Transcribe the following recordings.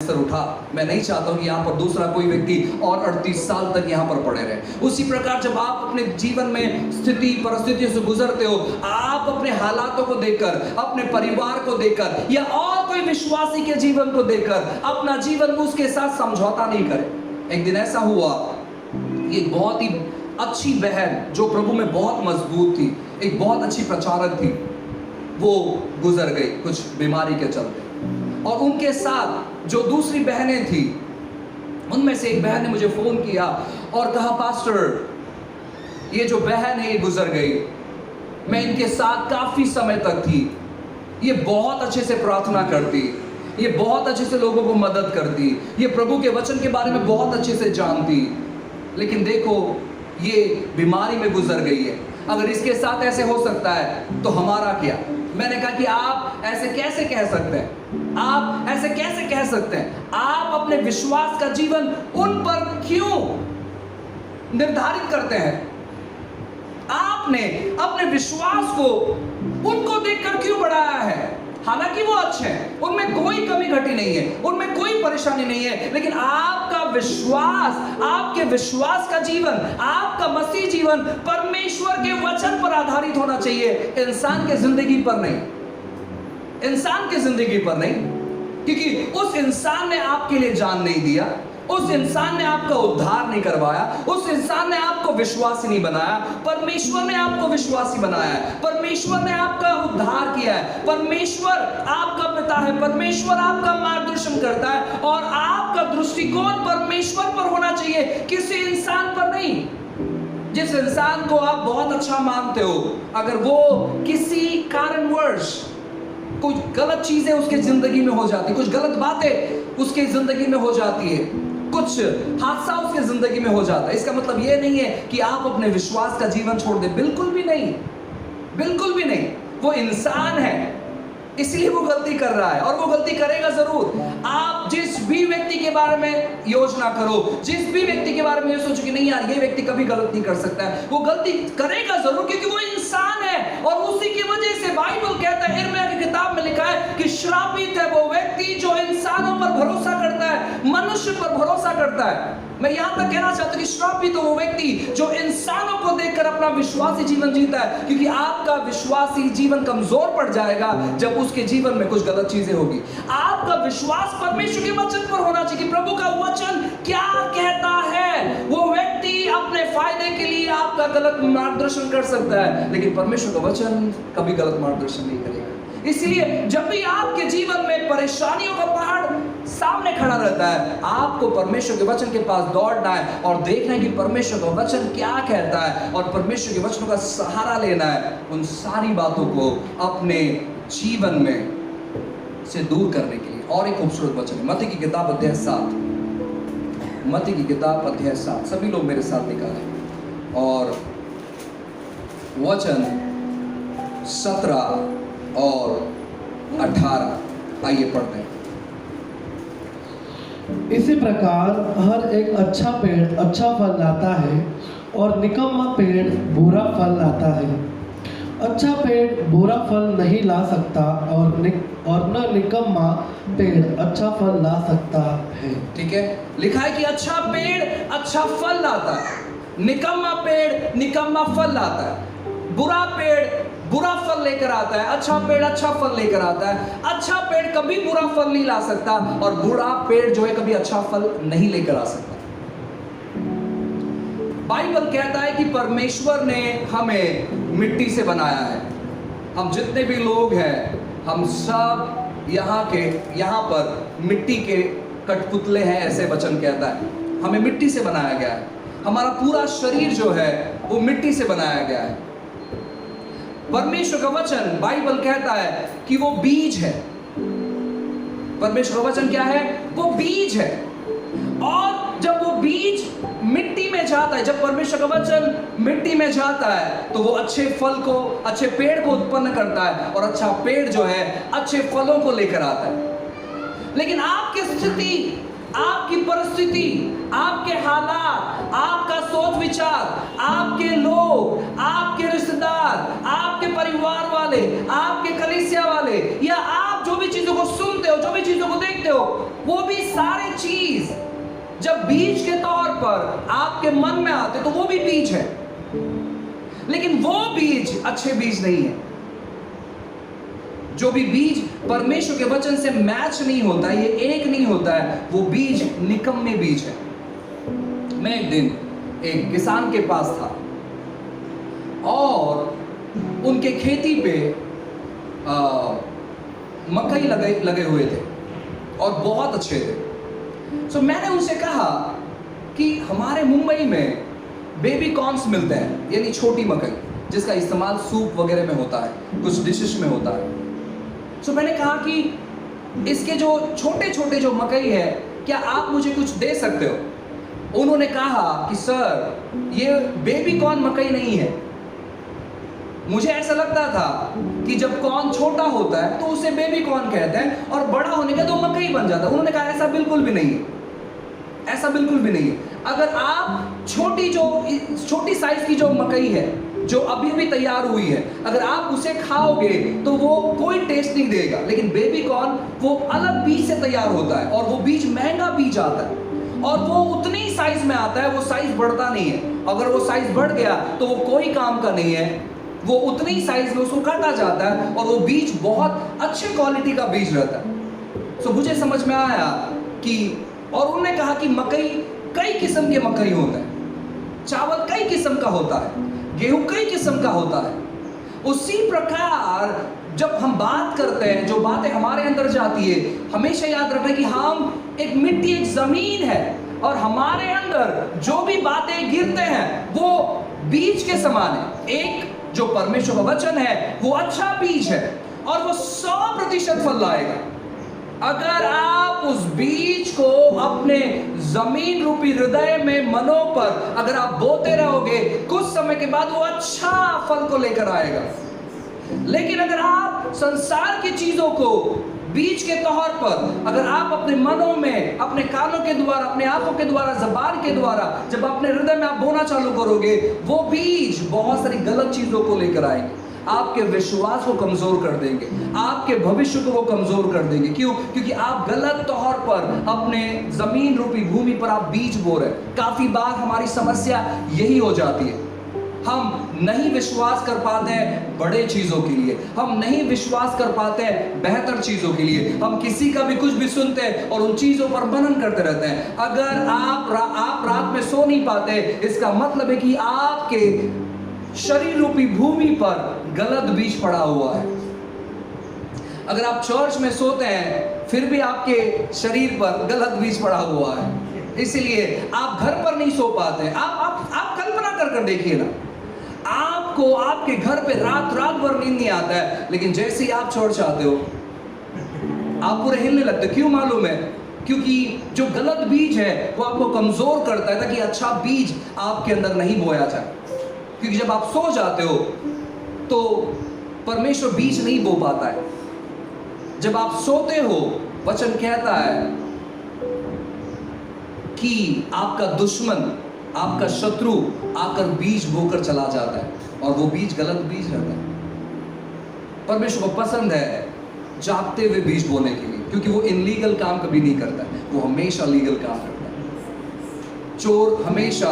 बिस्तर उठा। मैं नहीं चाहता हूँ कि यहाँ पर दूसरा कोई व्यक्ति और 38 साल तक यहाँ पर पड़े रहे। उसी प्रकार जब आप अपने जीवन में स्थिति परिस्थितियों से गुजरते हो, आप अपने हालातों को देखकर, अपने परिवार को देखकर या और कोई विश्वासी के जीवन को देखकर अपना जीवन उसके साथ समझौता नहीं करें। एक दिन ऐसा हुआ, एक बहुत ही अच्छी बहन जो प्रभु में बहुत मजबूत थी, एक बहुत अच्छी प्रचारक थी, वो गुजर गई कुछ बीमारी के चलते। और उनके साथ जो दूसरी बहनें थी, उनमें से एक बहन ने मुझे फोन किया और कहा, पास्टर ये जो बहन है ये गुजर गई, मैं इनके साथ काफी समय तक थी, ये बहुत अच्छे से प्रार्थना करती, ये बहुत अच्छे से लोगों को मदद करती, ये प्रभु के वचन के बारे में बहुत अच्छे से जानती, लेकिन देखो ये बीमारी में गुजर गई है। अगर इसके साथ ऐसे हो सकता है तो हमारा क्या? मैंने कहा कि आप ऐसे कैसे कह सकते हैं, आप ऐसे कैसे कह सकते हैं? आप अपने विश्वास का जीवन उन पर क्यों निर्धारित करते हैं? आपने अपने विश्वास को उनको देखकर क्यों बढ़ाया है? हालांकि वो अच्छे हैं, उनमें कोई कमी घटी नहीं है, उनमें कोई परेशानी नहीं है, लेकिन आपका विश्वास, आपके विश्वास का जीवन, आपका मसीह जीवन परमेश्वर के वचन पर आधारित होना चाहिए, इंसान के जिंदगी पर नहीं, इंसान की जिंदगी पर नहीं। क्योंकि उस इंसान ने आपके लिए जान नहीं दिया, उस इंसान ने आपका उद्धार नहीं करवाया, उस इंसान ने आपको विश्वासी नहीं बनाया, परमेश्वर ने आपको विश्वासी बनाया है, परमेश्वर ने आपका उद्धार किया है, परमेश्वर आपका पिता है, परमेश्वर आपका मार्गदर्शन करता है और आपका दृष्टिकोण परमेश्वर पर होना चाहिए, किसी इंसान पर नहीं। जिस इंसान को आप बहुत अच्छा मानते हो, अगर वो किसी कारणवश कुछ गलत चीजें उसके जिंदगी में हो जाती, कुछ गलत बातें उसके जिंदगी में हो जाती है, कुछ हादसा उसके जिंदगी में हो जाता है, इसका मतलब यह नहीं है कि आप अपने विश्वास का जीवन छोड़ दें, बिल्कुल भी नहीं, बिल्कुल भी नहीं। वो इंसान है, इसलिए वो गलती कर रहा है और वो गलती करेगा जरूर। आप जिस भी व्यक्ति के बारे में योजना करो, जिस भी व्यक्ति के बारे में ये सोचो कि नहीं यार ये व्यक्ति कभी गलत नहीं कर सकता है, वो गलती करेगा जरूर, क्योंकि वो इंसान है। और उसी की वजह से बाइबल कहता है, यिर्मयाह की किताब में लिखा है कि श्रापित है वो व्यक्ति जो इंसानों पर भरोसा करता है, मनुष्य पर भरोसा करता है। मैं यहां तक कहना चाहता हूं कि श्रापित तो वो व्यक्ति जो इंसानों को देखकर अपना विश्वासी जीवन जीता है, क्योंकि आपका विश्वासी जीवन कमजोर पड़ जाएगा जब उसके जीवन में कुछ गलत चीजें होगी। आपका विश्वास परमेश्वर के वचन पर होना चाहिए कि प्रभु का वचन क्या कहता है। वो व्यक्ति अपने फायदे के लिए आपका गलत मार्गदर्शन कर सकता है, लेकिन परमेश्वर का वचन कभी गलत मार्गदर्शन नहीं करेगा। इसलिए जब भी आपके जीवन में परेशानियों का पहाड़ सामने खड़ा रहता है, आपको परमेश्वर के वचन के पास दौड़ना है और देखना है कि परमेश्वर का वचन क्या कहता है और परमेश्वर के वचनों का सहारा लेना है, उन सारी बातों को अपने जीवन में से दूर करने के लिए। और एक खूबसूरत वचन है मत्ती की किताब अध्याय 7, मत्ती की किताब अध्याय 7, सभी लोग मेरे साथ निकालें और वचन 17 और 18 आइए पढ़ते हैं। इसी प्रकार हर एक अच्छा पेड़ अच्छा फल लाता है और निकम्मा पेड़ बुरा फल लाता है। अच्छा पेड़ बुरा फल नहीं ला सकता और न निकम्मा पेड़ अच्छा फल ला सकता है। ठीक है, लिखा है कि अच्छा पेड़ अच्छा फल लाता है, निकम्मा पेड़ निकम्मा फल लाता है, बुरा पेड़ बुरा फल लेकर आता है, अच्छा पेड़ अच्छा फल लेकर आता है। अच्छा पेड़ कभी बुरा फल नहीं ला सकता और बुरा पेड़ जो है कभी अच्छा फल नहीं लेकर आ सकता। बाइबल कहता है कि परमेश्वर ने हमें मिट्टी से बनाया है। हम जितने भी लोग हैं, हम सब यहाँ पर मिट्टी के कठपुतले हैं, ऐसे वचन कहता है। हमें मिट्टी से बनाया गया है, हमारा पूरा शरीर जो है वो मिट्टी से बनाया गया है। परमेश्वर का वचन बाइबल कहता है कि वो बीज है। परमेश्वर का वचन क्या है? वो बीज है। और जब वो बीज मिट्टी में जाता है, जब परमेश्वर का वचन मिट्टी में जाता है तो वो अच्छे फल को, अच्छे पेड़ को उत्पन्न करता है और अच्छा पेड़ जो है अच्छे फलों को लेकर आता है। लेकिन आपकी स्थिति, आपकी परिस्थिति, आपके हालात, आपका सोच विचार, आपके लोग, आपके रिश्तेदार, आपके परिवार वाले, आपके कलीसिया वाले या आप जो भी चीजों को सुनते हो, जो भी चीजों को देखते हो, वो भी सारे चीज जब बीज के तौर पर आपके मन में आते तो वो भी बीज है, लेकिन वो बीज अच्छे बीज नहीं है। जो भी बीज परमेश्वर के वचन से मैच नहीं होता है, ये एक नहीं होता है, वो बीज निकम्मे बीज है। मैं एक दिन एक किसान के पास था और उनके खेती पे मकई लगे हुए थे और बहुत अच्छे थे। सो मैंने उनसे कहा कि हमारे मुंबई में बेबी कॉर्न्स मिलते हैं, यानी छोटी मकई, जिसका इस्तेमाल सूप वगैरह में होता है, कुछ डिशेस में होता है। सो मैंने कहा कि इसके जो छोटे छोटे जो मकई है, क्या आप मुझे कुछ दे सकते हो? उन्होंने कहा कि सर, ये बेबी कॉर्न मकई नहीं है। मुझे ऐसा लगता था कि जब कॉर्न छोटा होता है तो उसे बेबी कॉर्न कहते हैं और बड़ा होने का तो मकई बन जाता है। उन्होंने कहा ऐसा बिल्कुल भी नहीं है, ऐसा बिल्कुल भी नहीं है। अगर आप छोटी साइज की जो मकई है, जो अभी भी तैयार हुई है, अगर आप उसे खाओगे तो वो कोई टेस्ट नहीं देगा। लेकिन बेबी कॉर्न वो अलग बीज से तैयार होता है और वो बीज महंगा बीज आता है और वो उतनी साइज में आता है, वो साइज बढ़ता नहीं है। अगर वो साइज बढ़ गया तो वो कोई काम का नहीं है, वो उतनी साइज में उसको काटा जाता है और वो बीज बहुत अच्छे क्वालिटी का बीज रहता है। सो मुझे समझ में आया कि, और उन्होंने कहा कि मकई कई किस्म के मकई होते हैं, चावल कई किस्म का होता है, गेहूं कई किस्म का होता है। उसी प्रकार जब हम बात करते हैं, जो बातें हमारे अंदर जाती है, हमेशा याद रखना कि हम एक मिट्टी, एक जमीन है और हमारे अंदर जो भी बातें गिरते हैं वो बीज के समान है। एक जो परमेश्वर का वचन है वो अच्छा बीज है और वो 100% फल लाएगा। अगर आप उस बीज को अपने जमीन रूपी हृदय में, मनों पर अगर आप बोते रहोगे, कुछ समय के बाद वो अच्छा फल को लेकर आएगा। लेकिन अगर आप संसार की चीजों को बीज के तौर पर अगर आप अपने मनों में, अपने कानों के द्वारा, अपने आंखों के द्वारा, जबान के द्वारा, जब अपने हृदय में आप बोना चालू करोगे, वो बीज बहुत सारी गलत चीजों को लेकर आएंगे। आपके विश्वास को कमजोर कर देंगे, आपके भविष्य को वो कमजोर कर देंगे। क्यों? क्योंकि आप गलत तौर पर अपने जमीन रूपी भूमि पर आप बीज बो रहे। काफी बार हमारी समस्या यही हो जाती है, हम नहीं विश्वास कर पाते हैं बड़े चीजों के लिए, हम नहीं विश्वास कर पाते हैं बेहतर चीजों के लिए। हम किसी का भी कुछ भी सुनते हैं और उन चीजों पर मनन करते रहते हैं। अगर आप रात में सो नहीं पाते, इसका मतलब है कि आपके शरीर रूपी भूमि पर गलत बीज पड़ा हुआ है। अगर आप चर्च में सोते हैं फिर भी आपके शरीर पर गलत बीज पड़ा हुआ है, इसलिए आप घर पर नहीं सो पाते। आप कल्पना कर देखिए ना, आपको आपके घर पे रात भर नींद नहीं आता है, लेकिन जैसे ही आप चर्च आते हो आप पूरे हिलने लगते। क्यों मालूम है? क्योंकि जो गलत बीज है वो आपको कमजोर करता है ताकि अच्छा बीज आपके अंदर नहीं बोया जाए। क्योंकि जब आप सो जाते हो तो परमेश्वर बीज नहीं बो पाता है। जब आप सोते हो, वचन कहता है कि आपका दुश्मन, आपका शत्रु आकर बीज बोकर चला जाता है और वो बीज गलत बीज रहता है। परमेश्वर को पसंद है जागते हुए बीज बोने के लिए, क्योंकि वो इनलीगल काम कभी नहीं करता है, वो हमेशा लीगल काम करता है। चोर हमेशा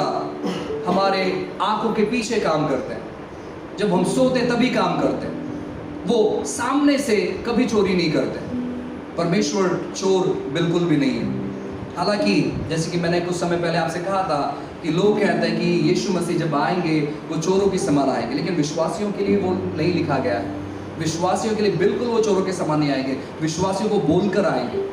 हमारे आंखों के पीछे काम करते हैं, जब हम सोते तभी काम करते हैं, वो सामने से कभी चोरी नहीं करते। परमेश्वर चोर बिल्कुल भी नहीं है। हालांकि जैसे कि मैंने कुछ समय पहले आपसे कहा था कि लोग कहते हैं कि यीशु मसीह जब आएंगे वो चोरों के समान आएंगे, लेकिन विश्वासियों के लिए वो नहीं लिखा गया है। विश्वासियों के लिए बिल्कुल वो चोरों के समान नहीं आएंगे, विश्वासियों को बोलकर आएंगे।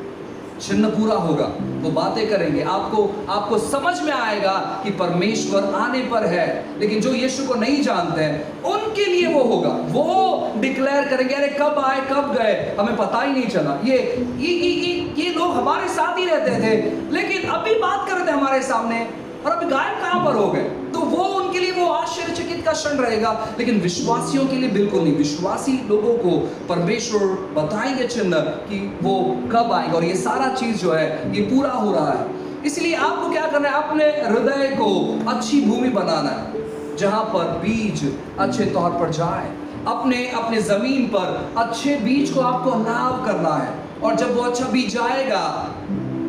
चिन्ह पूरा होगा, वो बातें करेंगे, आपको समझ में आएगा कि परमेश्वर आने पर है। लेकिन जो यीशु को नहीं जानते हैं उनके लिए वो होगा, वो डिक्लेयर करेंगे अरे कब आए कब गए हमें पता ही नहीं चला। ये लोग हमारे साथ ही रहते थे, लेकिन अभी बात कर रहे थे हमारे सामने और अभी गायब कहां पर हो गए। तो वो उनके लिए वो आश्चर्यचकित का क्षण रहेगा, लेकिन विश्वासियों के लिए बिल्कुल नहीं। विश्वासी लोगों को परमेश्वर बताएंगे चिन्ह कि वो कब आएंगे और ये सारा चीज जो है ये पूरा हो रहा है। इसलिए आपको क्या करना है? अपने हृदय को अच्छी भूमि बनाना है जहां पर बीज अच्छे तौर पर जाए। अपने अपने जमीन पर अच्छे बीज को आपको अलाव करना है, और जब वो अच्छा बीज आएगा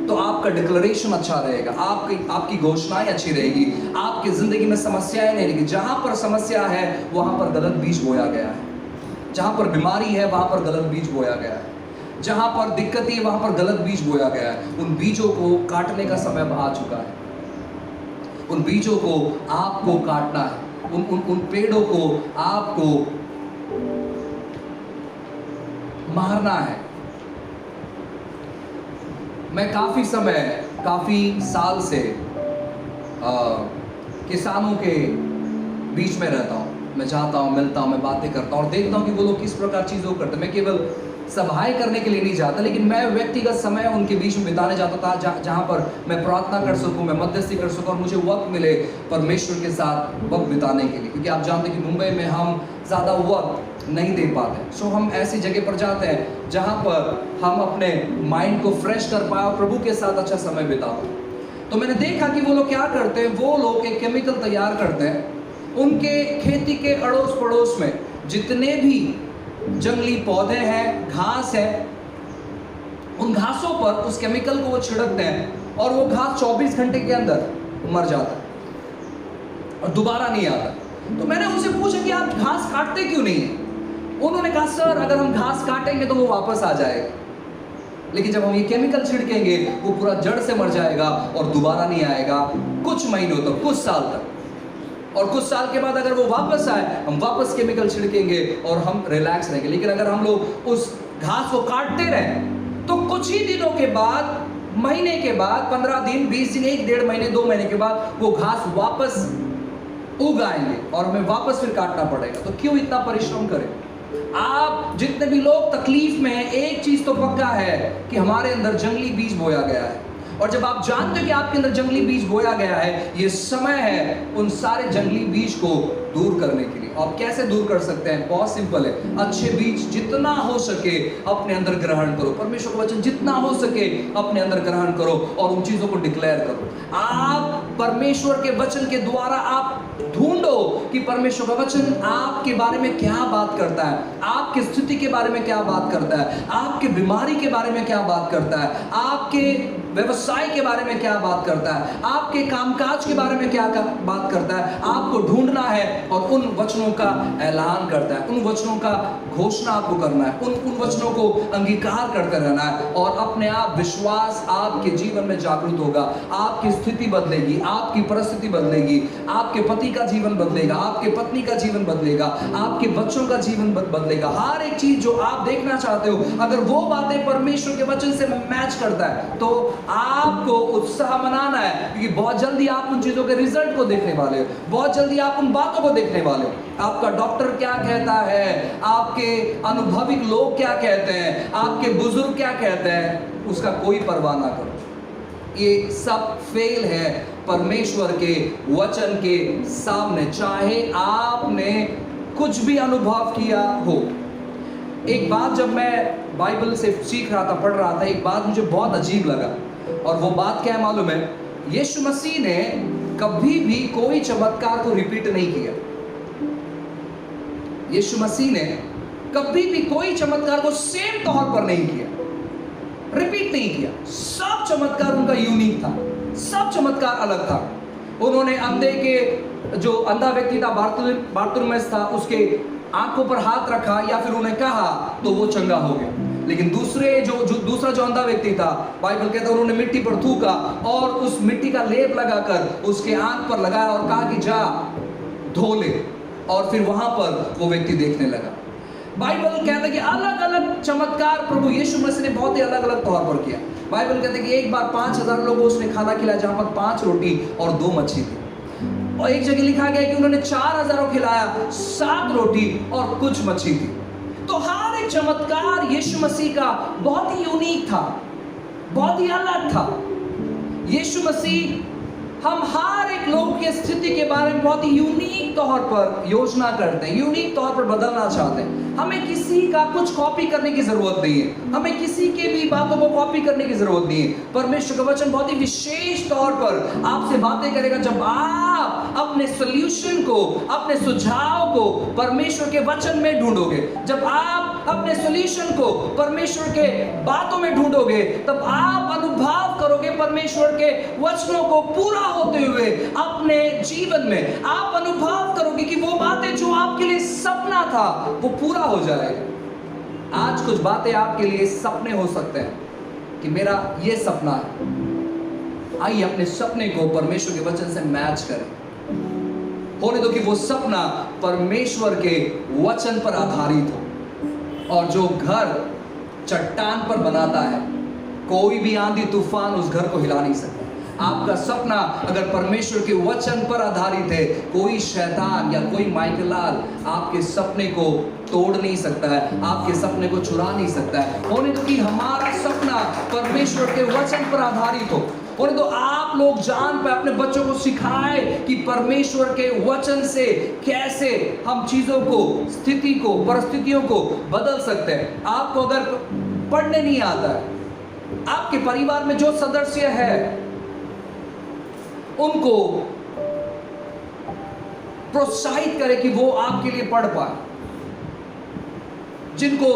तो आपका डिक्लेरेशन अच्छा रहेगा, आपकी घोषणाएं अच्छी रहेगी, आपकी जिंदगी में समस्याएं नहीं रहेगी। जहां पर समस्या है वहां पर गलत बीज बोया गया है, जहां पर बीमारी है वहां पर गलत बीज बोया गया है, जहां पर दिक्कत है वहां पर गलत बीज बोया गया है। उन बीजों को काटने का समय आ चुका है, उन बीजों को आपको काटना है, उन पेड़ों को आपको मारना है। मैं काफी साल से किसानों के बीच में रहता हूँ। मैं जाता हूँ, मिलता हूँ, मैं बातें करता हूँ और देखता हूँ कि वो लोग किस प्रकार चीज़ों को करते हैं। मैं केवल सभाएं करने के लिए नहीं जाता, लेकिन मैं व्यक्तिगत समय उनके बीच में बिताने जाता था, जहाँ पर मैं प्रार्थना कर सकूँ, मैं मध्यस्थी कर सकूँ और मुझे वक्त मिले परमेश्वर के साथ वक्त बिताने के लिए। क्योंकि आप जानते हैं कि मुंबई में हम ज़्यादा वक्त नहीं दे पाते, सो हम ऐसी जगह पर जाते हैं जहाँ पर हम अपने माइंड को फ्रेश कर पाए और प्रभु के साथ अच्छा समय बिता पाए। तो मैंने देखा कि वो लोग क्या करते हैं, वो लोग एक केमिकल तैयार करते हैं। उनके खेती के अड़ोस पड़ोस में जितने भी जंगली पौधे हैं, घास है, उन घासों पर उस केमिकल को वो छिड़कते हैं और वो घास 24 घंटे के अंदर मर जाता है और दोबारा नहीं आता। तो मैंने उनसे पूछा कि आप घास काटते क्यों नहीं है? उन्होंने कहा सर, अगर हम घास काटेंगे तो वो वापस आ जाएगा, लेकिन जब हम ये केमिकल छिड़केंगे वो पूरा जड़ से मर जाएगा और दोबारा नहीं आएगा कुछ महीनों तक, कुछ साल तक। और कुछ साल के बाद अगर वो वापस आए, हम वापस केमिकल छिड़केंगे और हम रिलैक्स रहेंगे। लेकिन अगर हम लोग उस घास को काटते रहे तो कुछ ही दिनों के बाद, महीने के बाद, 15 दिन, 20 दिन, 1-1.5 महीने, 2 महीने के बाद वो घास वापस उग आएंगे और हमें वापस फिर काटना पड़ेगा। तो क्यों इतना परिश्रम करें? आप जितने भी लोग तकलीफ में हैं, एक चीज तो पक्का है कि हमारे अंदर जंगली बीज बोया गया है। और जब आप जानते हो कि आपके अंदर जंगली बीज बोया गया है, ये समय है उन सारे जंगली बीज को दूर करने के लिए। आप कैसे दूर कर सकते हैं? बहुत सिंपल है, अच्छे बीज जितना हो सके अपने अंदर ग्रहण करो, परमेश्वर का वचन जितना हो सके अपने अंदर ग्रहण करो और उन चीजों को डिक्लेयर करो। आप परमेश्वर के वचन के द्वारा आप ढूंढो कि परमेश्वर का वचन आपके बारे में क्या बात करता है, आपकी स्थिति के बारे में क्या बात करता है, आपके बीमारी के बारे में क्या बात करता है, आपके व्यवसाय के बारे में क्या बात करता है, आपके कामकाज के बारे में क्या बात करता है। आपको ढूंढना है और उन वचनों का ऐलान करता है, उन वचनों का घोषणा आपको करना है, उन वचनों को अंगीकार करते रहना है और अपने आप विश्वास आपके जीवन में जागृत होगा। आपकी स्थिति बदलेगी, आपकी परिस्थिति बदलेगी, आपके पति का जीवन बदलेगा, आपके पत्नी का जीवन बदलेगा, आपके बच्चों का जीवन बदलेगा। हर एक चीज जो आप देखना चाहते हो, अगर वो बातें परमेश्वर के वचन से मैच करता है तो आपको उत्साह मनाना है, क्योंकि बहुत जल्दी आप उन चीजों के रिजल्ट को देखने वाले हो, बहुत जल्दी आप उन बातों को देखने वाले हो। आपका डॉक्टर क्या कहता है, आपके अनुभवी लोग क्या कहते हैं, आपके बुजुर्ग क्या कहते हैं, उसका कोई परवाह ना करो। ये सब फेल है परमेश्वर के वचन के सामने, चाहे आपने कुछ भी अनुभव किया हो। एक बात जब मैं बाइबल से सीख रहा था, पढ़ रहा था, एक बात मुझे बहुत अजीब लगा, और वो बात क्या है मालूम है? यीशु मसीह ने कभी भी कोई चमत्कार को रिपीट नहीं किया। यीशु मसीह ने कभी भी कोई चमत्कार को सेम तौर पर नहीं किया, रिपीट नहीं किया। सब चमत्कार उनका यूनिक था, सब चमत्कार अलग था। उन्होंने अंधे के, जो अंधा व्यक्ति था बारतुलमेस था, उसके आंखों पर हाथ रखा या फिर उन्हें कहा तो वो चंगा हो गया। लेकिन दूसरा जो अंधा व्यक्ति था, बाइबल कहता है उन्होंने मिट्टी पर थूका और उस मिट्टी का लेप लगाकर उसके आंख पर लगाया और कहा कि जा धो ले, और फिर वहां पर वो व्यक्ति देखने लगा। बाइबल कहता है कि अलग अलग चमत्कार प्रभु यीशु मसीह ने बहुत ही अलग अलग तौर पर किया। बाइबल कहता है कि एक बार 5000 लोगों को उसने खाना खिलाया, जहां पर 5 रोटी और 2 मछली थी। और एक जगह लिखा गया कि उन्होंने 4000 को खिलाया, 7 रोटी और कुछ मछली थी। तो हर एक चमत्कार यीशु मसीह का बहुत ही यूनिक था, बहुत ही अलग था। यीशु मसीह हम हर एक लोग की स्थिति के बारे में बहुत ही यूनिक यूनिक तौर पर योजना करते हैं, यूनिक तौर पर बदलना चाहते हैं। हमें किसी का कुछ कॉपी करने की जरूरत नहीं है, हमें किसी के भी बातों को कॉपी करने की जरूरत नहीं है। परमेश्वर का वचन बहुत ही विशेष तौर पर आपसे बातें करेगा जब आप अपने सॉल्यूशन को, अपने सुझाव को परमेश्वर के वचन में ढूंढोगे। जब आप अपने सॉल्यूशन को परमेश्वर के बातों में ढूंढोगे, तब आप अनुभव करोगे परमेश्वर के वचनों को पूरा होते हुए अपने जीवन में। आप अनुभव करोगे कि वो बातें जो आपके लिए सपना था वो पूरा हो जाएगा। आज कुछ बातें आपके लिए सपने हो सकते हैं कि मेरा ये सपना है। आइए अपने सपने को परमेश्वर के वचन से मैच करें। होने दो कि वो सपना परमेश्वर के वचन पर आधारित हो। और जो घर चट्टान पर बनाता है, कोई भी आंधी तूफान उस घर को हिला नहीं सकता। आपका सपना अगर परमेश्वर के वचन पर आधारित है, कोई शैतान या कोई माइकलाल आपके सपने को तोड़ नहीं सकता है, आपके सपने को चुरा नहीं सकता है। होने दो कि हमारा सपना परमेश्वर के वचन पर आधारित हो। और तो आप लोग जान पे अपने बच्चों को सिखाए कि परमेश्वर के वचन से कैसे हम चीजों को, स्थिति को, परिस्थितियों को बदल सकते हैं। आपको अगर पढ़ने नहीं आता है, आपके परिवार में जो सदस्य है उनको प्रोत्साहित करें कि वो आपके लिए पढ़ पाए। जिनको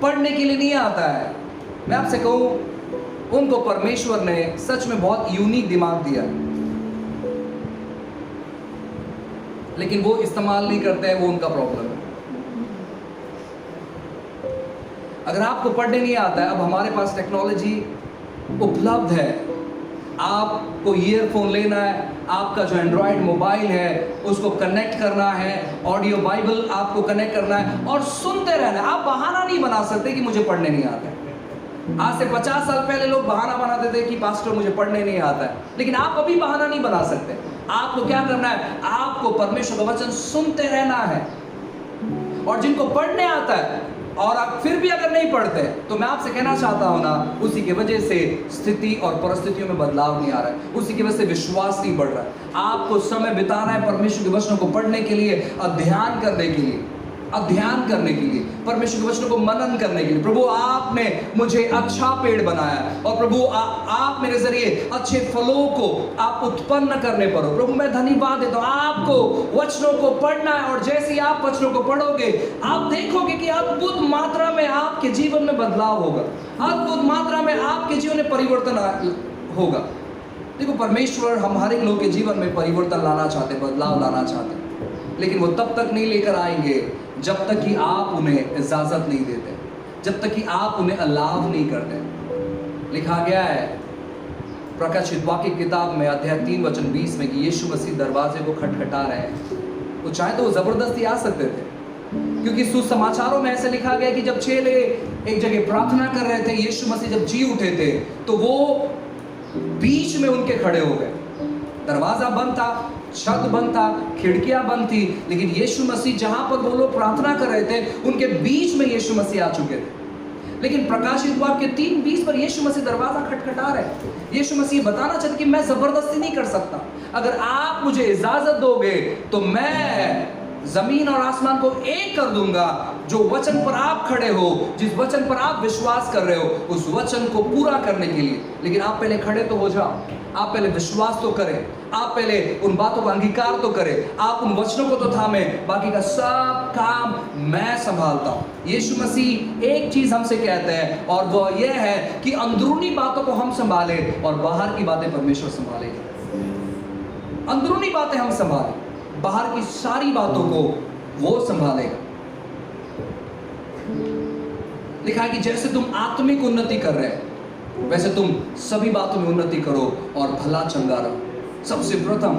पढ़ने के लिए नहीं आता है, मैं आपसे कहूं, उनको परमेश्वर ने सच में बहुत यूनिक दिमाग दिया, लेकिन वो इस्तेमाल नहीं करते हैं, वो उनका प्रॉब्लम है। अगर आपको पढ़ने नहीं आता है, अब हमारे पास टेक्नोलॉजी उपलब्ध है। आपको ईयरफोन लेना है, आपका जो एंड्रॉयड मोबाइल है उसको कनेक्ट करना है, ऑडियो बाइबल आपको कनेक्ट करना है और सुनते रहना है। आप बहाना नहीं बना सकते कि मुझे पढ़ने नहीं आता है। आज से 50 साल पहले लोग बहाना बनाते थे कि पास्टर मुझे पढ़ने नहीं आता है, लेकिन आप अभी बहाना नहीं बना सकते। आपको क्या करना है? आपको परमेश्वर का वचन सुनते रहना है। और जिनको पढ़ने आता है और आप फिर भी अगर नहीं पढ़ते, तो मैं आपसे कहना चाहता हूं ना, उसी की वजह से स्थिति और परिस्थितियों में बदलाव नहीं आ रहा है, उसी की वजह से विश्वास नहीं बढ़ रहा है। आपको समय बिताना है परमेश्वर के वचनों को पढ़ने के लिए, अध्ययन करने के लिए, अध्ययन करने के लिए, परमेश्वर के वचनों को मनन करने के लिए। प्रभु आपने मुझे अच्छा पेड़ बनाया और प्रभु आप मेरे जरिए अच्छे फलों को आप उत्पन्न करने पर हो। प्रभु मैं धन्यवाद देता हूं। आपको वचनों को पढ़ना है और जैसे ही आप वचनों को पढ़ोगे, आप देखोगे कि अद्भुत मात्रा में आपके जीवन में बदलाव होगा, अद्भुत मात्रा में आपके जीवन में परिवर्तन होगा। देखो, परमेश्वर हम हर एक लोग के जीवन में परिवर्तन लाना चाहते, बदलाव लाना चाहते, लेकिन वो तब तक नहीं लेकर आएंगे जब तक कि आप उन्हें इजाजत नहीं देते, जब तक कि आप उन्हें अलाव नहीं करते। लिखा गया है प्रकाशित वाक्य की किताब में अध्याय 3 वचन 20 में कि यीशु मसीह दरवाजे को खटखटा रहे हैं। वो चाहे तो वो जबरदस्ती आ सकते थे, क्योंकि सुसमाचारों में ऐसे लिखा गया कि जब चेले एक जगह प्रार्थना कर रहे थे, यीशु मसीह जब जी उठे थे, तो वो बीच में उनके खड़े हो गए। दरवाजा बंद था, छत बंद था, खिड़कियां बंद थी, लेकिन यीशु मसीह जहां पर वो लोग प्रार्थना कर रहे थे, उनके बीच में यीशु मसीह आ चुके थे। लेकिन प्रकाशित वाक्य 3:20 पर यीशु मसीह दरवाजा खटखटा रहे। यीशु मसीह बताना चाहते कि मैं जबरदस्ती नहीं कर सकता, अगर आप मुझे इजाजत दोगे तो मैं जमीन और आसमान को एक कर दूंगा। जो वचन पर आप खड़े हो, जिस वचन पर आप विश्वास कर रहे हो, उस वचन को पूरा करने के लिए। लेकिन आप पहले खड़े तो हो जाओ, आप पहले विश्वास तो करें, आप पहले उन बातों का अंगीकार तो करें, आप उन वचनों को तो थामें, बाकी का सब काम मैं संभालता हूं। यीशु मसीह एक चीज हमसे कहते हैं और वह यह है कि अंदरूनी बातों को हम संभालें और बाहर की बातें परमेश्वर संभालेगा। अंदरूनी बातें हम संभालें, बाहर की सारी बातों को वो संभालेगा। लिखा है कि जैसे तुम आत्मिक उन्नति कर रहे हैं, वैसे तुम सभी बातों में उन्नति करो और भला चंगा रहो। सबसे प्रथम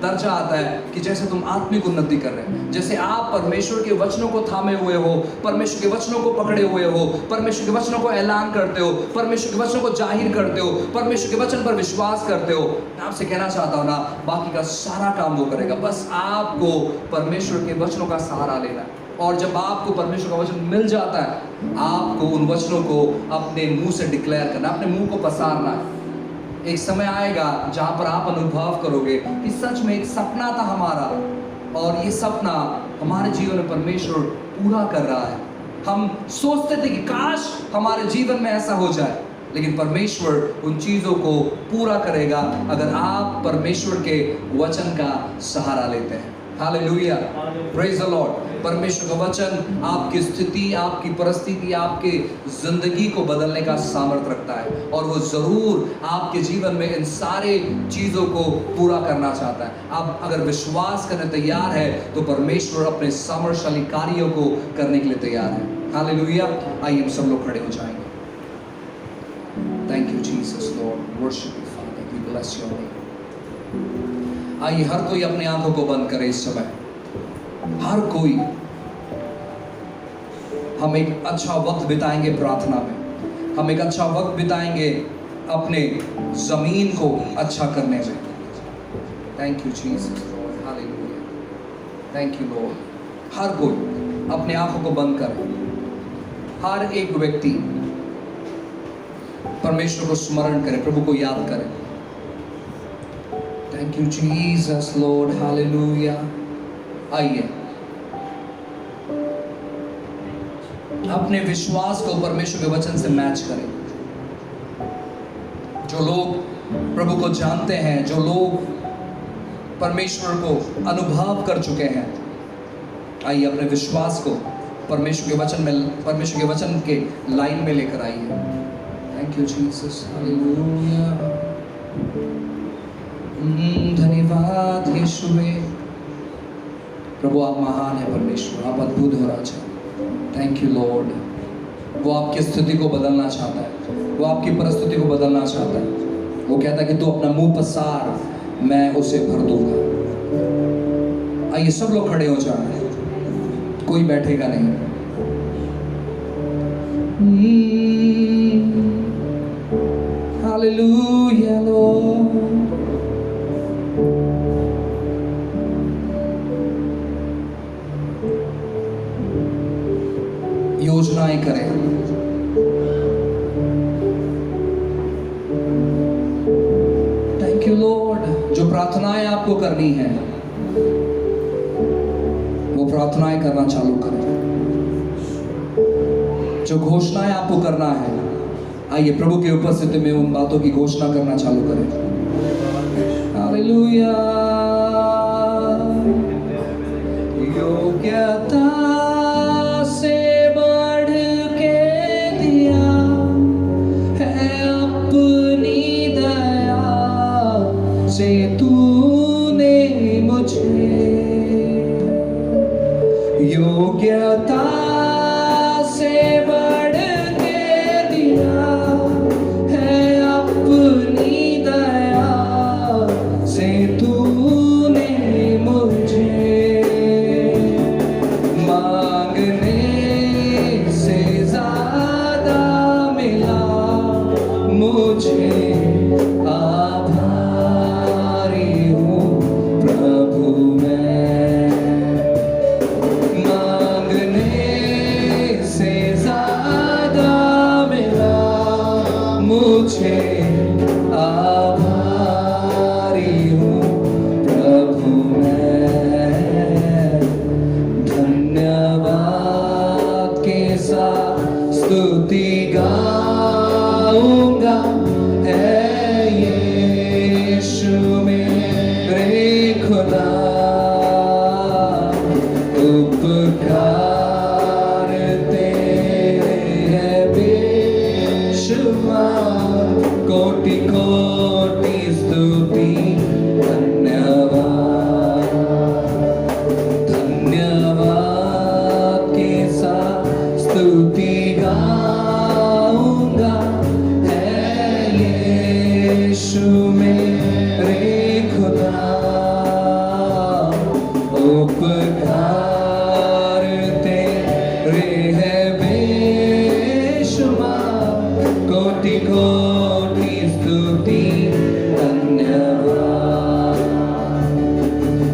दर्जा आता है कि जैसे तुम आत्मिक उन्नति कर रहे हैं, जैसे आप परमेश्वर के वचनों को थामे हुए हो, परमेश्वर के वचनों को पकड़े हुए हो, परमेश्वर के वचनों को ऐलान करते हो, परमेश्वर के वचनों को जाहिर करते हो, परमेश्वर के वचन पर विश्वास करते हो। मैं आपसे कहना चाहता हूं ना, बाकी का सारा काम वो करेगा, बस आपको परमेश्वर के वचनों का सहारा लेना है। और जब आपको परमेश्वर का वचन मिल जाता है, आपको उन वचनों को अपने मुंह से डिक्लेयर करना, अपने मुंह को पसारना है। एक समय आएगा जहां पर आप अनुभव करोगे कि सच में एक सपना था हमारा, और ये सपना हमारे जीवन में परमेश्वर पूरा कर रहा है। हम सोचते थे कि काश हमारे जीवन में ऐसा हो जाए, लेकिन परमेश्वर उन चीज़ों को पूरा करेगा अगर आप परमेश्वर के वचन का सहारा लेते हैं। Hallelujah, praise the Lord. परमेश्वर का वचन आपकी स्थिति, आपकी परिस्थिति, आपके जिंदगी को बदलने का सामर्थ्य रखता है और वो जरूर आपके जीवन में इन सारे चीज़ों को पूरा करना चाहता है। आप अगर विश्वास करने तैयार है तो परमेश्वर अपने सामर्थ्यशाली कार्यों को करने के लिए तैयार है। हालेलुया। आइए हम सब लोग खड़े हो जाएंगे। Thank you Jesus lord, worship you father, we bless your name. आइए हर कोई अपनी आंखों को बंद करे इस समय। हर कोई, हम एक अच्छा वक्त बिताएंगे प्रार्थना में, हम एक अच्छा वक्त बिताएंगे अपने जमीन को अच्छा करने में। Thank you Jesus lord, hallelujah, thank you lord. हर कोई अपने आंखों को बंद करे, हर एक व्यक्ति परमेश्वर को स्मरण करे, प्रभु को याद करे। Thank you Jesus lord, hallelujah. आइए अपने विश्वास को परमेश्वर के वचन से मैच करें। जो लोग प्रभु को जानते हैं, जो लोग परमेश्वर को अनुभव कर चुके हैं, आइए अपने विश्वास को परमेश्वर के वचन में, परमेश्वर के वचन के लाइन में लेकर आइए। Thank you Jesus, hallelujah. धन्यवाद यीशुवे। प्रभु आप महान है परमेश्वर, आप अद्भुत हो राजा। Thank you Lord. वो आपकी स्थिति को बदलना चाहता है, वो आपकी परिस्थिति को बदलना चाहता है। वो कहता है कि तू अपना मुंह पसार, मैं उसे भर दूंगा। आइए सब लोग खड़े हो जाए, कोई बैठेगा नहीं। Hallelujah Lord. योजनाएं करें, थैंक यू लॉर्ड। जो प्रार्थनाएं आपको करनी है वो प्रार्थनाएं करना चालू करें। जो घोषणाएं आपको करना है, आइए प्रभु की उपस्थिति में उन बातों की घोषणा करना चालू करें। हालेलुया। योग्यता से बढ़ के दिया है अपनी दया से तूने मुझे। योग्यता से बढ़ के दिया है अपनी दया से तूने मुझे। मांगने से ज्यादा मिला मुझे, आभारी हूँ प्रभु मैं। मांगने से ज्यादा मिला मुझे, आभारी हूँ प्रभु मैं। धन्यवाद के साथ स्तुति गाऊंगा, है यीशु मेरे खुदा। उपकार तेरे है बेशुमार, कोटि कोटि स्तुति धन्यवाद। धन्यवाद के साथ स्तुति गाऊंगा, है यीशु मेरे खुदा। उपकार तेरे है बेशुमार, कोटि कोटि स्तुति धन्यवाद।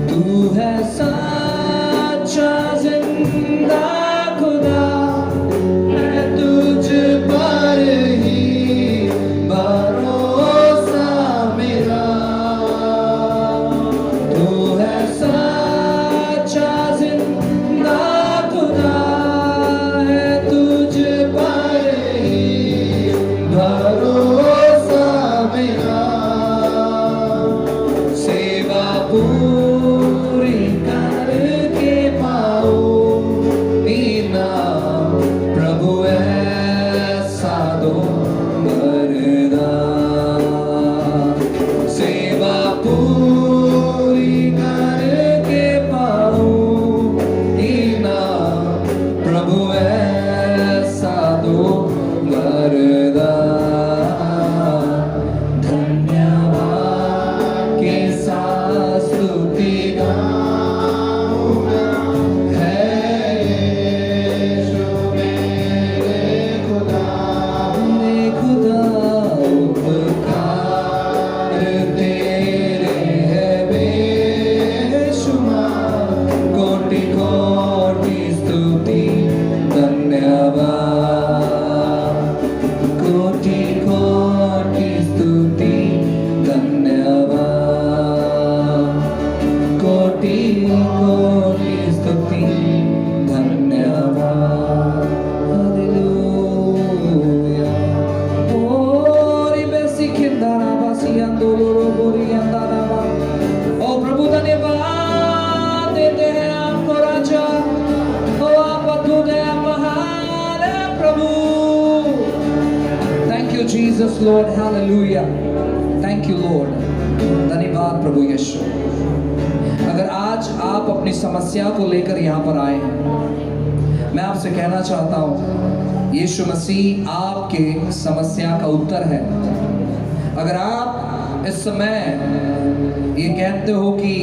तू है सच्चा जिंदा खुदा, मैं तुझ पर ही भरोसा मेरा। पूरी करके पाऊं इनाम प्रभु ऐसा दो वरदान सेवा पूरी करके पाऊं इनाम प्रभु ऐसा दो वरदान धन्यवाद के साथ स्तुति गाऊंगा है यीशु मेरे खुदा उपकार तेरे है बेशुमार कोटि कोटि स्तुति धन्यवाद कोटि कोटि स्तुति धन्यवाद कोटि कोटि स्तुति धन्यवाद हालेलुया ओरी बेसी खिंदारा बासी अंदोलो बोरी अंदारा ओ प्रभु धन्यवाद देते हैं आपको राजा ओ आप अद्भुत हैं आप महान हैं प्रभु thank you Jesus lord hallelujah thank you lord धन्यवाद प्रभु यीशु अगर आज आप अपनी समस्या को लेकर यहाँ पर आए हैं मैं आपसे कहना चाहता हूँ यीशु मसीह आपके समस्या का उत्तर है अगर आप इस समय ये कहते हो कि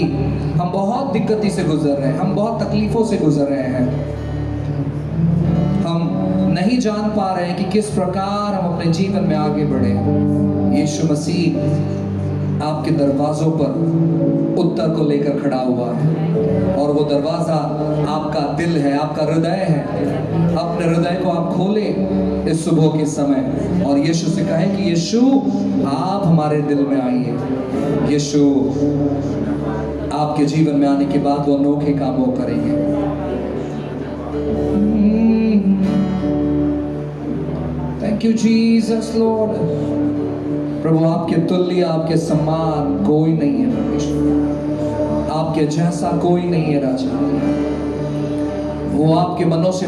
हम बहुत दिक्कती से गुजर रहे हैं हम बहुत तकलीफों से गुजर रहे हैं हम नहीं जान पा रहे हैं कि किस प्रकार हम अपने जीवन में आगे बढ़े यीशु मसीह आपके दरवाजों पर उत्तर को लेकर खड़ा हुआ है और वो दरवाजा आपका दिल है आपका हृदय है अपने हृदय को आप खोले इस सुबह के समय और यीशु से कहें कि यीशु आप हमारे दिल में आइए यीशु आपके जीवन में आने के बाद वो अनोखे काम वो करेंगे थैंक यू जीसस लॉर्ड प्रभु आपके तुल्य आपके समान कोई नहीं है परमेश्वर आपके जैसा कोई नहीं है राजा वो आपके मनों से